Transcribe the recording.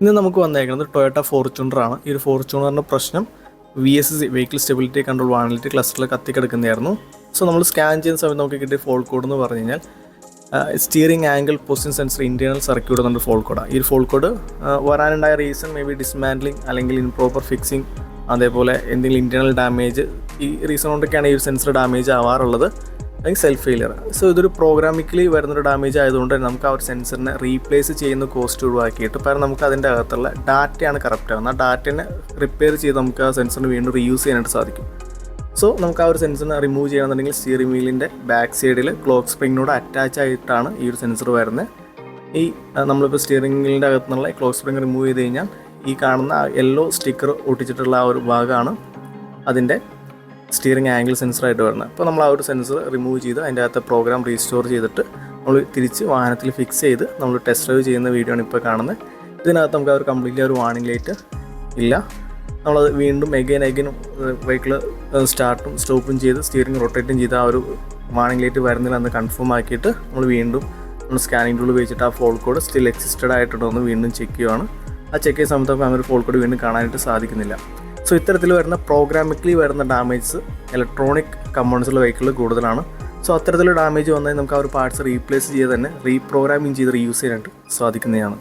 ഇന്ന് നമുക്ക് വന്നേക്കുന്നത് ടൊയോട്ട ഫോർച്യൂണറാണ്. ഈ ഒരു ഫോർച്യൂണറിൻ്റെ പ്രശ്നം VSC വെഹിക്കിൾ സ്റ്റെബിലിറ്റി കൺട്രോൾ വാനിലിറ്റി ക്ലസ്റ്ററിൽ കത്തിക്കിടക്കുന്നതായിരുന്നു. സോ നമ്മൾ സ്കാൻ ചെയ്യുന്ന സമയത്ത് നമുക്ക് കിട്ടിയ ഫോൾട്ട് കോഡ് എന്ന് പറഞ്ഞു കഴിഞ്ഞാൽ steering angle position sensor internal circuit എന്നൊരു ഫോൾട്ട് കോഡാണ്. ഈ ഒരു ഫോൾട്ട് കോഡ് വരാനുണ്ടായ റീസൺ മേ ബി ഡിസ്മാൻഡ്ലിങ് അല്ലെങ്കിൽ ഇംപ്രോപ്പർ ഫിക്സിങ്, അതേപോലെ എന്തെങ്കിലും ഇൻറ്റേർണൽ ഡാമേജ്, ഈ റീസൺ കൊണ്ടൊക്കെയാണ് ഈ ഒരു സെൻസർ ഡാമേജ് ആവാറുള്ളത്, അല്ലെങ്കിൽ സെൽഫ് ഫെയിലിയർ. സോ ഇതൊരു പ്രോഗ്രാമിക്കലി വരുന്നൊരു ഡാമേജ് ആയതുകൊണ്ട് തന്നെ നമുക്ക് ആ ഒരു സെൻസറിനെ റീപ്ലേസ് ചെയ്യുന്ന കോസ്റ്റ് ഒഴിവാക്കിയിട്ട് പകരം നമുക്ക് അതിൻ്റെ അകത്തുള്ള ഡാറ്റയാണ് കറക്റ്റ് ആവുന്നത്. ആ ഡാറ്റനെ റിപ്പയർ ചെയ്ത് നമുക്ക് ആ സെൻസറിന് വീണ്ടും റീയൂസ് ചെയ്യാനായിട്ട് സാധിക്കും. സോ നമുക്ക് ആ ഒരു സെൻസറിനെ റിമൂവ് ചെയ്യണമെന്നുണ്ടെങ്കിൽ സ്റ്റിയറിംഗ് വീലിൻ്റെ ബാക്ക് സൈഡിൽ ക്ലോക്ക് സ്പ്രിങ്ങിനോട് അറ്റാച്ച് ആയിട്ടാണ് ഈ ഒരു സെൻസർ വരുന്നത്. ഈ നമ്മളിപ്പോൾ സ്റ്റിയറിംഗ് വീലിൻ്റെ അകത്തുനിന്നുള്ള ക്ലോക്ക് സ്പ്രിങ് റിമൂവ് ചെയ്ത് കഴിഞ്ഞാൽ ഈ കാണുന്ന യെല്ലോ സ്റ്റിക്കർ ഒട്ടിച്ചിട്ടുള്ള ആ ഒരു ഭാഗമാണ് അതിൻ്റെ സ്റ്റിയറിംഗ് ആംഗിൾ സെൻസറായിട്ട് വരുന്നത്. അപ്പോൾ നമ്മൾ ആ ഒരു സെൻസർ റിമൂവ് ചെയ്ത് അതിൻ്റെ അകത്ത് പ്രോഗ്രാം റീസ്റ്റോർ ചെയ്തിട്ട് നമ്മൾ തിരിച്ച് വാഹനത്തിൽ ഫിക്സ് ചെയ്ത് നമ്മൾ ടെസ്റ്റ് ഡ്രൈവ് ചെയ്യുന്ന വീഡിയോ ആണ് ഇപ്പോൾ കാണുന്നത്. ഇതിനകത്ത് നമുക്ക് ആ ഒരു കംപ്ലീറ്റ്ലി ഒരു വാർണിംഗ് ലൈറ്റ് ഇല്ല. നമ്മളത് വീണ്ടും എഗൈൻ വെഹിക്കിൾ സ്റ്റാർട്ടും സ്റ്റോപ്പും ചെയ്ത് സ്റ്റിയറിംഗ് റൊട്ടേറ്റും ചെയ്ത് ആ ഒരു വാർണിംഗ് ലൈറ്റ് വരുന്നില്ല എന്ന് കൺഫേം ആക്കിയിട്ട് നമ്മൾ വീണ്ടും സ്കാനിംഗ് ടൂൾ ഉപയോഗിച്ചിട്ട് ആ ഫോൾട്ട് കോഡ് സ്റ്റിൽ എക്സിസ്റ്റഡ് ആയിട്ടുണ്ടോ എന്ന് വീണ്ടും ചെക്ക് ചെയ്യുകയാണ്. ആ ചെക്ക് ചെയ്യുന്ന സമയത്ത് നമുക്ക് അങ്ങനെ ഒരു ഫോൾട്ട് കോഡ് വീണ്ടും കാണാനായിട്ട് സാധിക്കുന്നില്ല. സോ ഇത്തരത്തിൽ വരുന്ന പ്രോഗ്രാമിക്കലി വരുന്ന ഡാമേജസ് ഇലക്ട്രോണിക് കമ്പോണൻസുള്ള വെഹിക്കിളിൽ കൂടുതലാണ്. സോ അത്തരത്തിലുള്ള ഡാമേജ് വന്നാൽ നമുക്ക് ആ ഒരു പാർട്സ് റീപ്ലേസ് ചെയ്ത് തന്നെ റീപ്രോഗ്രാമിംഗ് ചെയ്ത് റീയൂസ് ചെയ്യാനായിട്ട് സാധിക്കുന്നതാണ്.